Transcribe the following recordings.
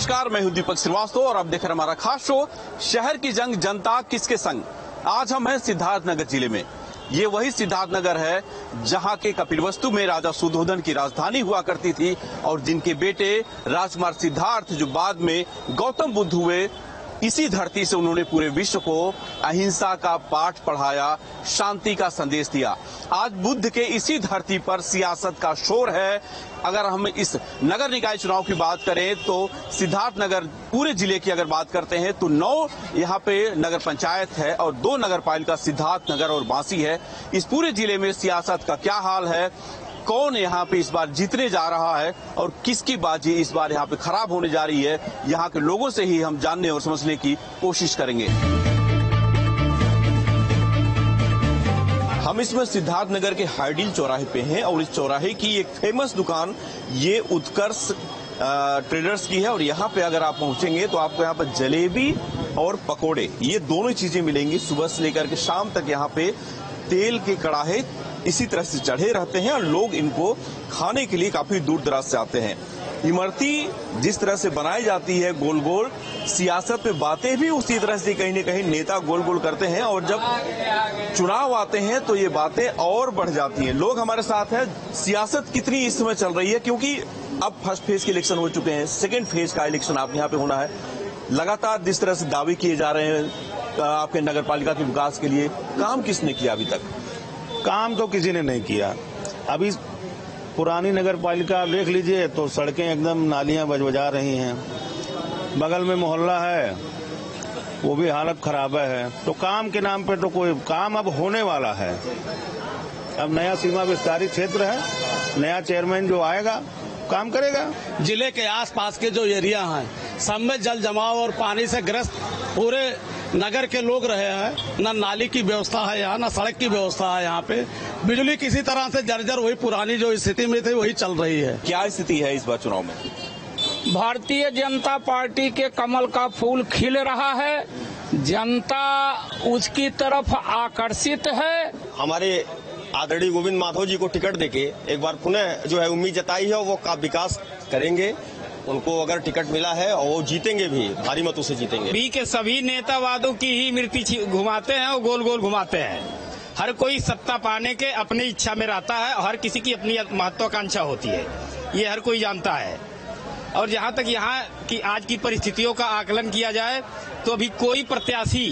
नमस्कार, मैं हूं दीपक श्रीवास्तव और आप देख रहे हैं हमारा खास शो शहर की जंग जनता किसके संग। आज हम हैं सिद्धार्थनगर जिले में। ये वही सिद्धार्थनगर है जहां के कपिलवस्तु में राजा सुधोधन की राजधानी हुआ करती थी और जिनके बेटे राजकुमार सिद्धार्थ जो बाद में गौतम बुद्ध हुए, इसी धरती से उन्होंने पूरे विश्व को अहिंसा का पाठ पढ़ाया, शांति का संदेश दिया। आज बुद्ध के इसी धरती पर सियासत का शोर है। अगर हम इस नगर निकाय चुनाव की बात करें तो सिद्धार्थनगर पूरे जिले की अगर बात करते हैं तो 9 यहाँ पे नगर पंचायत है और 2 नगर पालिका सिद्धार्थनगर और बांसी है। इस पूरे जिले में सियासत का क्या हाल है, कौन यहाँ पे इस बार जीतने जा रहा है और किसकी बाजी इस बार यहाँ पे खराब होने जा रही है, यहाँ के लोगों से ही हम जानने और समझने की कोशिश करेंगे। हम इसमें सिद्धार्थनगर के हाइडील चौराहे पे हैं और इस चौराहे की एक फेमस दुकान ये उत्कर्ष ट्रेडर्स की है और यहाँ पे अगर आप पहुंचेंगे तो आपको यहाँ पर जलेबी और पकोड़े ये दोनों चीजें मिलेंगी। सुबह से लेकर के शाम तक यहाँ पे तेल के कड़ाहे इसी तरह से चढ़े रहते हैं और लोग इनको खाने के लिए काफी दूर दराज से आते हैं। इमरती जिस तरह से बनाई जाती है गोल गोल, सियासत में बातें भी उसी तरह से कहीं न कहीं नेता गोल गोल करते हैं और जब चुनाव आते हैं तो ये बातें और बढ़ जाती हैं। लोग हमारे साथ हैं। सियासत कितनी इस समय चल रही है, क्योंकि अब फर्स्ट फेज के इलेक्शन हो चुके हैं, सेकेंड फेज का इलेक्शन आप यहाँ पे होना है। लगातार जिस तरह से दावे किए जा रहे हैं आपके नगर पालिका के विकास के लिए, काम किसने किया अभी तक? काम तो किसी ने नहीं किया। अभी पुरानी नगर पालिका देख लीजिए तो सड़कें एकदम नालियां बजबजा रही हैं, बगल में मोहल्ला है वो भी हालत खराब है। तो काम के नाम पे तो कोई काम अब होने वाला है। अब नया सीमा विस्तारित क्षेत्र है, नया चेयरमैन जो आएगा काम करेगा। जिले के आसपास के जो एरिया हैं सब में जल जमाव और पानी से ग्रस्त पूरे नगर के लोग रहे हैं। न नाली की व्यवस्था है यहाँ, न सड़क की व्यवस्था है यहाँ पे। बिजली किसी तरह से जर्जर वही पुरानी जो स्थिति में थी वही चल रही है। क्या स्थिति है इस बार चुनाव में? भारतीय जनता पार्टी के कमल का फूल खिल रहा है, जनता उसकी तरफ आकर्षित है। हमारे आदरणीय गोविंद माधव जी को टिकट देके एक बार पुनः जो है उम्मीद जताई है वो का विकास करेंगे। उनको अगर टिकट मिला है और वो जीतेंगे भी, भारी मतों से जीतेंगे। अभी के सभी नेतावादों की ही मूर्ति घुमाते हैं और गोल गोल घुमाते हैं। हर कोई सत्ता पाने के अपनी इच्छा में रहता है और हर किसी की अपनी महत्वाकांक्षा होती है, ये हर कोई जानता है। और जहाँ तक यहाँ की आज की परिस्थितियों का आकलन किया जाए तो अभी कोई प्रत्याशी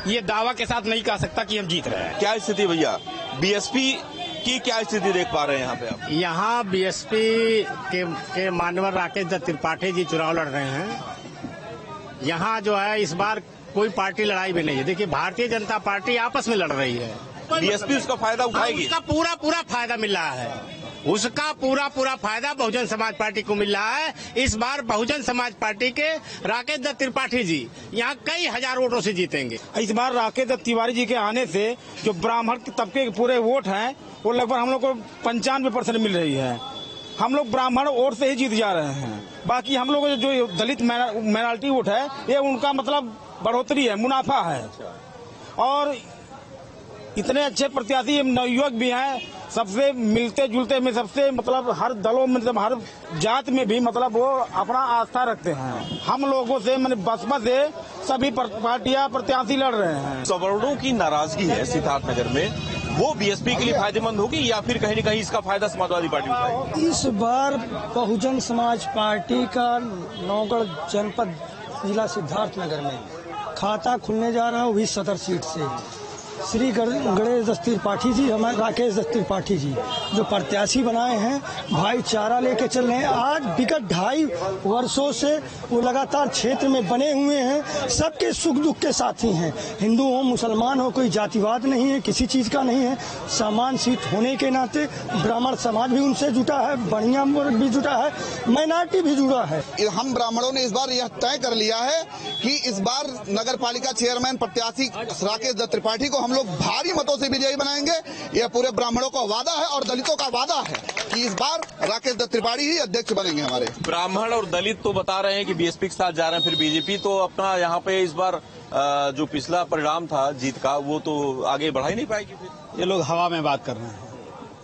ये दावा के साथ नहीं कह सकता कि हम जीत रहे हैं। क्या स्थिति भैया, बीएसपी की क्या स्थिति देख पा रहे हैं यहाँ पे आप? यहाँ बीएसपी के मानवर राकेश दत्त त्रिपाठी जी चुनाव लड़ रहे हैं। यहाँ जो है इस बार कोई पार्टी लड़ाई भी नहीं है। देखिए भारतीय जनता पार्टी आपस में लड़ रही है, बीएसपी उसका फायदा उठाएगी। उसका पूरा फायदा मिल रहा है। उसका पूरा फायदा बहुजन समाज पार्टी को मिल रहा है। इस बार बहुजन समाज पार्टी के राकेश दत्त त्रिपाठी जी यहाँ कई हजार वोटों से जीतेंगे। इस बार राकेश दत्त तिवारी जी के आने से जो ब्राह्मण तबके के पूरे वोट हैं वो लगभग हम लोग को 95% मिल रही है। हम लोग ब्राह्मण वोट से ही जीत जा रहे हैं। बाकी हम लोग जो दलित माइनॉरिटी वोट है ये उनका मतलब बढ़ोतरी है, मुनाफा है। और इतने अच्छे प्रत्याशी नवयुवक भी हैं, सबसे मिलते जुलते में, सबसे मतलब हर दलों में, मतलब हर जात में भी मतलब वो अपना आस्था रखते हैं। हम लोगों से मतलब बसपा से सभी पार्टियां प्रत्याशी लड़ रहे हैं। सवर्णों की नाराजगी है सिद्धार्थनगर में, वो बीएसपी के लिए फायदेमंद होगी या फिर कहीं न कहीं इसका फायदा समाजवादी पार्टी उठाएगी? इस बार बहुजन समाज पार्टी का नौगढ़ जनपद जिला सिद्धार्थनगर में खाता खुलने जा रहा है, वो भी सदर सीट से। श्री गणेश दत्त त्रिपाठी जी, हमारे राकेश दत्त त्रिपाठी जी जो प्रत्याशी बनाए हैं, भाईचारा लेके चल रहे हैं। आज विगत 2.5 वर्षों से वो लगातार क्षेत्र में बने हुए हैं, सबके सुख दुख के साथी हैं। हिंदू हो मुसलमान हो, कोई जातिवाद नहीं है, किसी चीज का नहीं है। समान सीट होने के नाते ब्राह्मण समाज भी उनसे जुटा है, बढ़िया वर्ग भी जुटा है, माइनॉरिटी भी जुड़ा है। हम ब्राह्मणों ने इस बार यह तय कर लिया है कि इस बार नगर पालिका चेयरमैन प्रत्याशी राकेश दत्त त्रिपाठी को हम लोग भारी मतों से विजयी बनाएंगे। यह पूरे ब्राह्मणों का वादा है और दलितों का वादा है कि इस बार राकेश दत्त त्रिपाठी ही अध्यक्ष बनेंगे हमारे। ब्राह्मण और दलित तो बता रहे हैं कि बीएसपी के साथ जा रहे हैं, फिर बीजेपी तो अपना यहाँ पे इस बार जो पिछला परिणाम था जीत का वो तो आगे बढ़ा ही नहीं पाएगी। फिर ये लोग हवा में बात कर रहे हैं।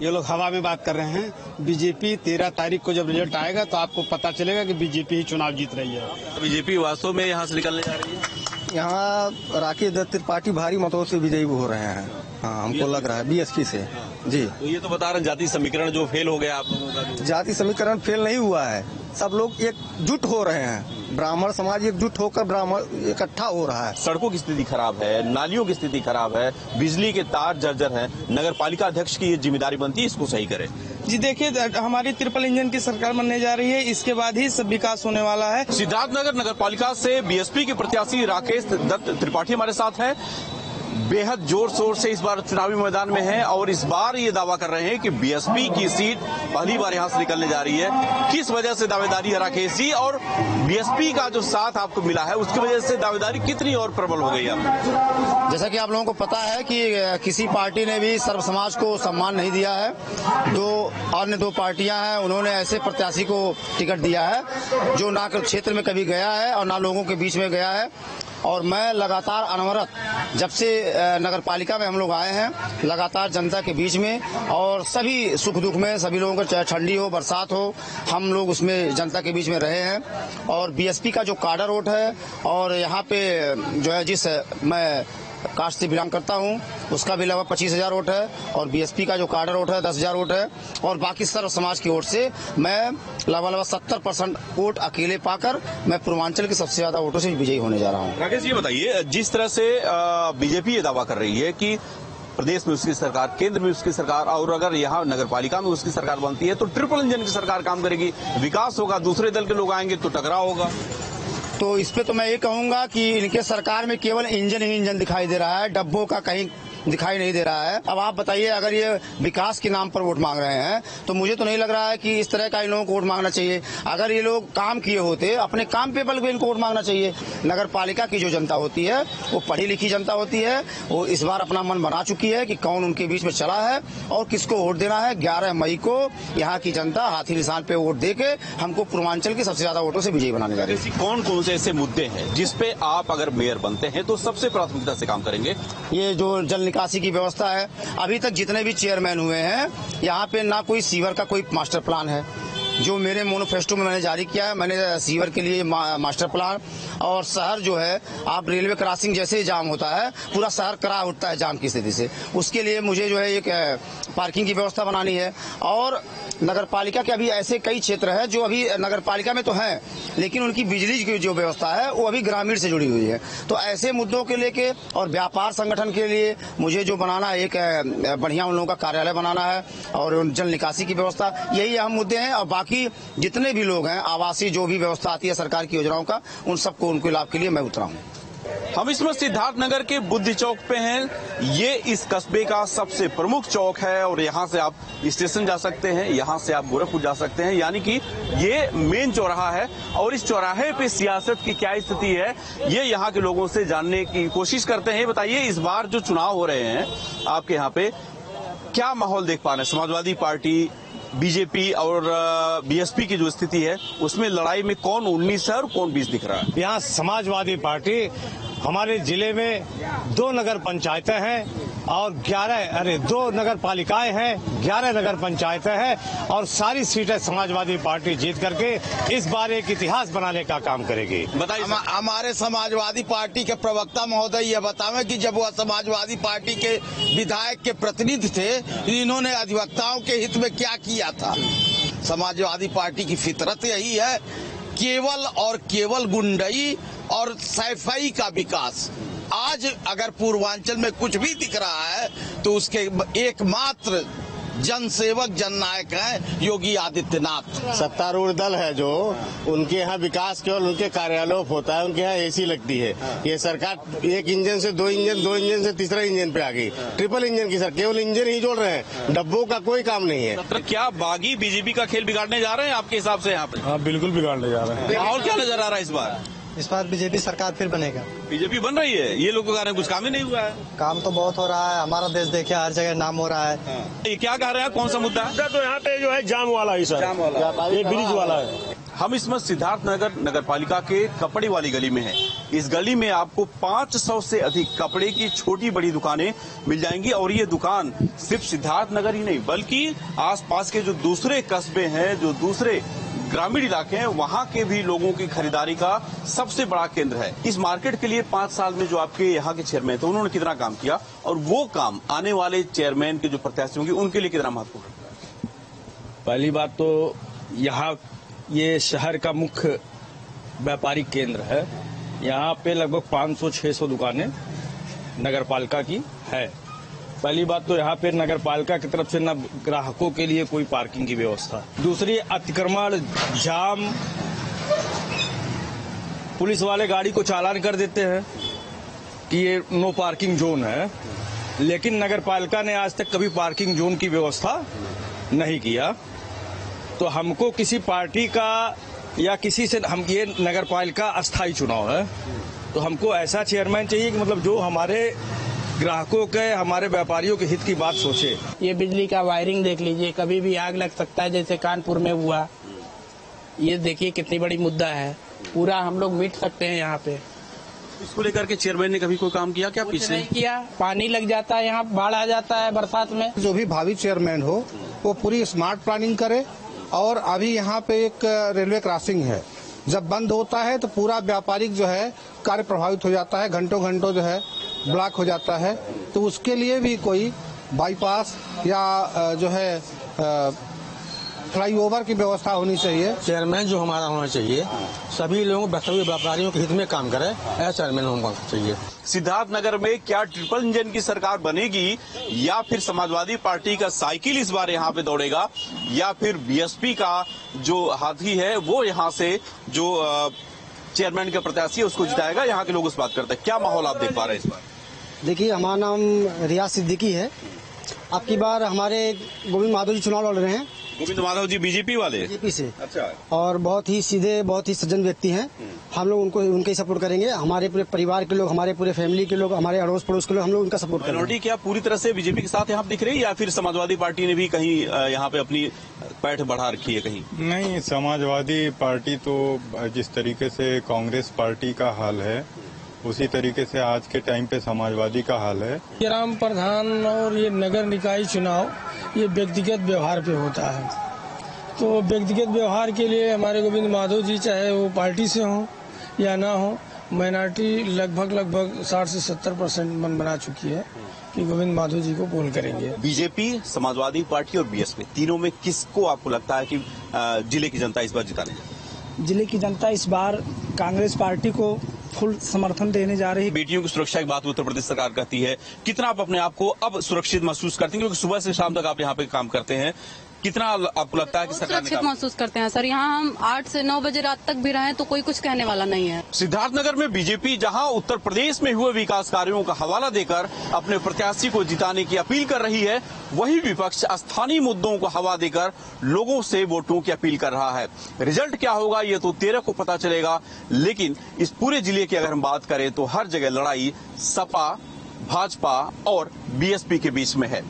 ये लोग हवा में बात कर रहे हैं। बीजेपी 13 तारीख को जब रिजल्ट आएगा तो आपको पता चलेगा कि बीजेपी ही चुनाव जीत रही है। बीजेपी वास्तव में यहाँ से निकलने जा रही है। यहाँ राकेश दत्त त्रिपाठी भारी मतों से विजयी हो रहे हैं। हाँ, हमको लग रहा है बीएसपी से। जी, तो ये तो बता रहे हैं जाति समीकरण जो फेल हो गया आप लोगों का। जाति समीकरण फेल नहीं हुआ है, सब लोग एकजुट हो रहे हैं। ब्राह्मण समाज एकजुट होकर ब्राह्मण इकट्ठा हो रहा है। सड़कों की स्थिति खराब है, नालियों की स्थिति खराब है, बिजली के तार जर्जर हैं। नगर पालिका अध्यक्ष की ये जिम्मेदारी बनती है इसको सही करे। जी देखिए, हमारी ट्रिपल इंजन की सरकार बनने जा रही है, इसके बाद ही सब विकास होने वाला है। सिद्धार्थनगर नगर पालिका से बीएसपी के प्रत्याशी राकेश दत्त त्रिपाठी हमारे साथ हैं। बेहद जोर शोर से इस बार चुनावी मैदान में है और इस बार ये दावा कर रहे हैं कि बीएसपी की सीट पहली बार यहां से निकलने जा रही है। किस वजह से दावेदारी है राकेश जी, और बीएसपी का जो साथ आपको मिला है उसकी वजह से दावेदारी कितनी और प्रबल हो गई है? जैसा कि आप लोगों को पता है कि किसी पार्टी ने भी सर्व समाज को सम्मान नहीं दिया है। अन्य दो पार्टियां हैं, उन्होंने ऐसे प्रत्याशी को टिकट दिया है जो ना क्षेत्र में कभी गया है और ना लोगों के बीच में गया है। और मैं लगातार अनवरत, जब से नगर पालिका में हम लोग आए हैं, लगातार जनता के बीच में और सभी सुख दुख में, सभी लोगों को चाहे ठंडी हो बरसात हो, हम लोग उसमें जनता के बीच में रहे हैं। और बीएसपी का जो काडर वोट है और यहाँ पे जो है जिस मैं कास्ट से बिलोंग करता हूँ उसका भी लगभग 25,000 वोट है और बीएसपी का जो काडर वोट है 10,000 वोट है और बाकी सर्व समाज की ओर से मैं लगभग 70% वोट अकेले पाकर मैं पूर्वांचल के सबसे ज्यादा वोटों से विजयी होने जा रहा हूँ। राकेश ये बताइए, जिस तरह से बीजेपी ये दावा कर रही है कि प्रदेश में उसकी सरकार, केंद्र में उसकी सरकार और अगर यहाँ नगर पालिका में उसकी सरकार बनती है तो ट्रिपल इंजन की सरकार काम करेगी, विकास होगा, दूसरे दल के लोग आएंगे तो टकराव होगा। तो इस पे तो मैं ये कहूंगा कि इनके सरकार में केवल इंजन ही इंजन दिखाई दे रहा है, डब्बों का कहीं दिखाई नहीं दे रहा है। अब आप बताइए, अगर ये विकास के नाम पर वोट मांग रहे हैं तो मुझे तो नहीं लग रहा है कि इस तरह का इन लोगों को वोट मांगना चाहिए। अगर ये लोग काम किए होते, अपने काम पे बल पे इनको वोट मांगना चाहिए। नगर पालिका की जो जनता होती है वो पढ़ी लिखी जनता होती है, वो इस बार अपना मन बना चुकी है कि कौन उनके बीच में चला है और किसको वोट देना है। 11 मई को यहाँ की जनता हाथी निशान पे वोट देके हमको पूर्वांचल के सबसे ज्यादा वोटों से विजयी बनाने जा रही है। कौन कौन से ऐसे मुद्दे हैं जिसपे आप अगर मेयर बनते हैं तो सबसे प्राथमिकता से काम करेंगे? ये जो जल निकासी की व्यवस्था है, अभी तक जितने भी चेयरमैन हुए हैं यहाँ पे ना कोई सीवर का कोई मास्टर प्लान है। जो मेरे मैनिफेस्टो में मैंने जारी किया है, मैंने सीवर के लिए मास्टर प्लान और शहर जो है, आप रेलवे क्रॉसिंग जैसे ही जाम होता है पूरा शहर करा उठता है जाम की स्थिति से, उसके लिए मुझे जो है एक पार्किंग की व्यवस्था बनानी है। और नगर पालिका के अभी ऐसे कई क्षेत्र है जो अभी नगर पालिका में तो हैं लेकिन उनकी बिजली की जो व्यवस्था है वो अभी ग्रामीण से जुड़ी हुई है। तो ऐसे मुद्दों के लेके और व्यापार संगठन के लिए मुझे जो बनाना है, एक बढ़िया उन लोगों का कार्यालय बनाना है और जल निकासी की व्यवस्था, यही अहम मुद्दे हैं। और बाकी जितने भी लोग हैं, आवासीय जो भी व्यवस्था आती है सरकार की योजनाओं का, उन सबको उनके लाभ के लिए मैं उतरा हूँ। हम इसमें सिद्धार्थनगर के बुद्धि चौक पे हैं। ये इस कस्बे का सबसे प्रमुख चौक है और यहाँ से आप स्टेशन जा सकते हैं, यहाँ से आप गोरखपुर जा सकते हैं, यानी कि ये मेन चौराहा है। और इस चौराहे पे सियासत की क्या स्थिति है ये यहाँ के लोगों से जानने की कोशिश करते हैं। बताइए, इस बार जो चुनाव हो रहे हैं आपके यहाँ पे क्या माहौल देख पा रहे हैं? समाजवादी पार्टी, बीजेपी और बीएसपी की जो स्थिति है उसमें लड़ाई में कौन 19 है और कौन 20 दिख रहा है? यहाँ समाजवादी पार्टी, हमारे जिले में 2 नगर पंचायतें हैं और 2 नगर पालिकाएं हैं, 11 नगर पंचायतें हैं और सारी सीटें समाजवादी पार्टी जीत करके इस बार एक इतिहास बनाने का काम करेगी। बताइए। हमारे समाजवादी पार्टी के प्रवक्ता महोदय ये बतावें कि जब वह समाजवादी पार्टी के विधायक के प्रतिनिधि थे, इन्होंने अधिवक्ताओं के हित में क्या किया था? समाजवादी पार्टी की फितरत यही है, केवल और केवल गुंडई और सैफई का विकास। आज अगर पूर्वांचल में कुछ भी दिख रहा है तो उसके एकमात्र जनसेवक जननायक हैं योगी आदित्यनाथ। सत्तारूढ़ दल है जो, उनके यहाँ विकास केवल उनके कार्यालयों में होता है, उनके यहाँ एसी लगती है। ये सरकार 1 इंजन से 2 इंजन, 2 इंजन से तीसरा इंजन पे आ गई। ट्रिपल इंजन की सर, केवल इंजन ही जोड़ रहे हैं, डब्बों का कोई काम नहीं है। तो क्या बागी बीजेपी का खेल बिगाड़ने जा रहे हैं आपके हिसाब से यहाँ पे? हाँ, बिल्कुल बिगाड़ने जा रहे हैं। और क्या नजर आ रहा है इस बार? इस बार बीजेपी सरकार फिर बनेगा। बीजेपी बन रही है, ये लोग कह रहे हैं कुछ काम ही नहीं हुआ है। काम तो बहुत हो रहा है, हमारा देश देखिए हर जगह नाम हो रहा है। ये क्या कह रहे हैं, कौन सा मुद्दा है? तो यहाँ पे जो है जाम वाला ही सर, जाम वाला, ये ब्रिज वाला है। हम इस समय सिद्धार्थनगर नगर पालिका के कपड़े वाली गली में हैं। इस गली में आपको 500 से अधिक कपड़े की छोटी बड़ी दुकानें मिल जाएंगी और ये दुकान सिर्फ सिद्धार्थनगर ही नहीं बल्कि आसपास के जो दूसरे कस्बे हैं, जो दूसरे ग्रामीण इलाके हैं, वहां के भी लोगों की खरीदारी का सबसे बड़ा केंद्र है। इस मार्केट के लिए 5 साल में जो आपके यहाँ के चेयरमैन थे उन्होंने कितना काम किया और वो काम आने वाले चेयरमैन के जो प्रत्याशी होंगे उनके लिए कितना महत्वपूर्ण है? पहली बात तो यहाँ ये शहर का मुख्य व्यापारिक केंद्र है। यहाँ पे लगभग 500-600 दुकानें नगर पालिका की है। पहली बात तो यहाँ पे नगर पालिका की तरफ से न ग्राहकों के लिए कोई पार्किंग की व्यवस्था, दूसरी अतिक्रमण, जाम, पुलिस वाले गाड़ी को चालान कर देते हैं कि ये नो पार्किंग जोन है, लेकिन नगर पालिका ने आज तक कभी पार्किंग जोन की व्यवस्था नहीं किया। तो हमको किसी पार्टी का या किसी से, हम ये नगर पालिका अस्थायी चुनाव है, तो हमको ऐसा चेयरमैन चाहिए कि मतलब जो हमारे ग्राहकों के, हमारे व्यापारियों के हित की बात सोचे। ये बिजली का वायरिंग देख लीजिए, कभी भी आग लग सकता है, जैसे कानपुर में हुआ। ये देखिए कितनी बड़ी मुद्दा है, पूरा हम लोग मिट सकते हैं यहाँ पे। इसको लेकर के चेयरमैन ने कभी कोई काम किया क्या? कुछ नहीं किया। पानी लग जाता है, यहाँ बाढ़ आ जाता है बरसात में। जो भी भावी चेयरमैन हो वो पूरी स्मार्ट प्लानिंग करे। और अभी यहाँ पे एक रेलवे क्रॉसिंग है, जब बंद होता है तो पूरा व्यापारिक जो है कार्य प्रभावित हो जाता है, घंटों घंटों जो है ब्लॉक हो जाता है। तो उसके लिए भी कोई बाईपास या जो है फ्लाईओवर की व्यवस्था होनी चाहिए। चेयरमैन जो हमारा होना चाहिए सभी लोगों, सभी व्यापारियों के हित में काम करे, ऐसा चेयरमैन होना चाहिए। सिद्धार्थनगर में क्या ट्रिपल इंजन की सरकार बनेगी या फिर समाजवादी पार्टी का साइकिल इस बार यहाँ पे दौड़ेगा या फिर बीएसपी का जो हाथी है वो यहाँ से जो चेयरमैन का प्रत्याशी है उसको जिताएगा? यहाँ के लोग उस बात करते हैं। क्या माहौल आप देख पा रहे हैं इस बार? देखिए, हमारा नाम रियाज सिद्दीकी है। अब की बार हमारे गोविंद माधव जी चुनाव लड़ रहे हैं। गोविंद माधव जी बीजेपी वाले? बीजेपी से। अच्छा। और बहुत ही सीधे, बहुत ही सज्जन व्यक्ति हैं। हम लोग उनके ही सपोर्ट करेंगे। हमारे पूरे परिवार के लोग, हमारे पूरे फैमिली के लोग, हमारे अड़ोस पड़ोस के लोग, हम लोग उनका सपोर्ट करेंगे। मिनोरिटी क्या पूरी तरह से बीजेपी के साथ यहाँ दिख रही है या फिर समाजवादी पार्टी ने भी कहीं यहाँ पे अपनी पैठ बढ़ा रखी है कहीं? नहीं, समाजवादी पार्टी तो जिस तरीके से कांग्रेस पार्टी का हाल है उसी तरीके से आज के टाइम पे समाजवादी का हाल है। ग्राम प्रधान और ये नगर निकाय चुनाव ये व्यक्तिगत व्यवहार पे होता है, तो व्यक्तिगत व्यवहार के लिए हमारे गोविंद माधव जी चाहे वो पार्टी से हो या ना हो, माइनॉरिटी लगभग 60 से 70% मन बना चुकी है कि गोविंद माधव जी को पोल करेंगे। बीजेपी, समाजवादी पार्टी और बीएसपी तीनों में किसको आपको लगता है कि जिले की जनता इस बार जिताएगी? जिले की जनता इस बार कांग्रेस पार्टी को फुल समर्थन देने जा रही है। बेटियों की सुरक्षा की बात उत्तर प्रदेश सरकार करती है। कितना आप अपने आप को अब सुरक्षित महसूस करते हैं, क्योंकि सुबह से शाम तक आप यहाँ पे काम करते हैं? कितना आपको लगता है कि सरकार सुरक्षित महसूस करते हैं सर? यहाँ हम 8 से 9 बजे रात तक भी रहें तो कोई कुछ कहने वाला नहीं है। सिद्धार्थनगर में बीजेपी जहां उत्तर प्रदेश में हुए विकास कार्यों का हवाला देकर अपने प्रत्याशी को जिताने की अपील कर रही है, वही विपक्ष स्थानीय मुद्दों को हवा देकर लोगों से वोटों की अपील कर रहा है। रिजल्ट क्या होगा ये तो 13 को पता चलेगा, लेकिन इस पूरे जिले की अगर हम बात करें तो हर जगह लड़ाई सपा, भाजपा और बीएसपी के बीच में है।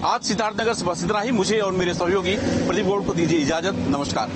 आज सिद्धार्थनगर से बस इतना ही। मुझे और मेरे सहयोगी प्रदीप गौड़ को दीजिए इजाजत। नमस्कार।